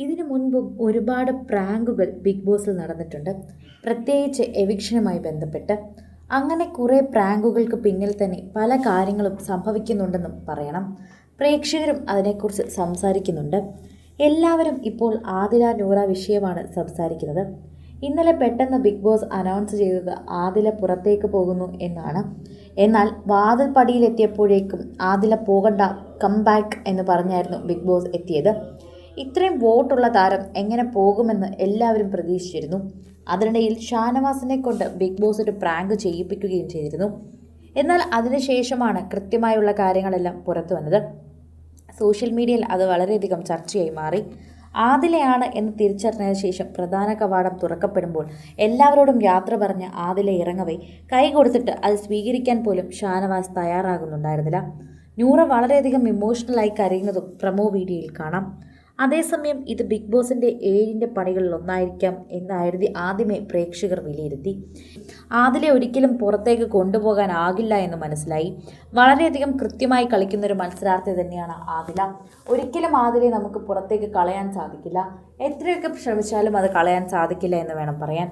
ഇതിനു മുൻപും ഒരുപാട് പ്രാങ്കുകൾ ബിഗ് ബോസിൽ നടന്നിട്ടുണ്ട്. പ്രത്യേകിച്ച് എവിക്ഷനുമായി ബന്ധപ്പെട്ട്. അങ്ങനെ കുറേ പ്രാങ്കുകൾക്ക് പിന്നിൽ തന്നെ പല കാര്യങ്ങളും സംഭവിക്കുന്നുണ്ടെന്നും പറയണം. പ്രേക്ഷകരും അതിനെക്കുറിച്ച് സംസാരിക്കുന്നുണ്ട്. എല്ലാവരും ഇപ്പോൾ ആദില നൂറ വിഷയമാണ് സംസാരിക്കുന്നത്. ഇന്നലെ പെട്ടെന്ന് ബിഗ് ബോസ് അനൗൺസ് ചെയ്തത് ആദില പുറത്തേക്ക് പോകുന്നു എന്നാണ്. എന്നാൽ വാതിൽ പടിയിലെത്തിയപ്പോഴേക്കും ആദില പോകണ്ട, കം ബാക്ക് എന്ന് പറഞ്ഞായിരുന്നു ബിഗ് ബോസ് എത്തിയത്. ഇത്രയും വോട്ടുള്ള താരം എങ്ങനെ പോകുമെന്ന് എല്ലാവരും പ്രതീക്ഷിച്ചിരുന്നു. അതിനിടയിൽ ഷാനവാസിനെ കൊണ്ട് ബിഗ് ബോസ് ഒരു പ്രാങ്ക് ചെയ്യിപ്പിക്കുകയും ചെയ്തിരുന്നു. എന്നാൽ അതിനുശേഷമാണ് കൃത്യമായുള്ള കാര്യങ്ങളെല്ലാം പുറത്തു വന്നത്. സോഷ്യൽ മീഡിയയിൽ അത് വളരെയധികം ചർച്ചയായി മാറി. ആദിലയാണ് എന്ന് തിരിച്ചറിഞ്ഞതിന് ശേഷം പ്രധാന കവാടം തുറക്കപ്പെടുമ്പോൾ എല്ലാവരോടും യാത്ര പറഞ്ഞ് ആദില ഇറങ്ങവേ കൈ കൊടുത്തിട്ട് അത് സ്വീകരിക്കാൻ പോലും ഷാനവാസ് തയ്യാറാകുന്നുണ്ടായിരുന്നില്ല. നൂറ വളരെയധികം ഇമോഷണലായി കരയുന്നതും പ്രമോ വീഡിയോയിൽ കാണാം. അതേസമയം ഇത് ബിഗ് ബോസിൻ്റെ 7ൻ്റെ പണികളിൽ ഒന്നായിരിക്കാം എന്നായിരുന്നു ആദ്യമേ പ്രേക്ഷകർ വിലയിരുത്തി. ആദിലെ ഒരിക്കലും പുറത്തേക്ക് കൊണ്ടുപോകാനാകില്ല എന്ന് മനസ്സിലായി. വളരെയധികം കൃത്യമായി കളിക്കുന്നൊരു മത്സരാർത്ഥി തന്നെയാണ് ആദില. ഒരിക്കലും ആദിലെ നമുക്ക് പുറത്തേക്ക് കളയാൻ സാധിക്കില്ല. എത്രയൊക്കെ ശ്രമിച്ചാലും അത് കളയാൻ സാധിക്കില്ല എന്ന് വേണം പറയാൻ.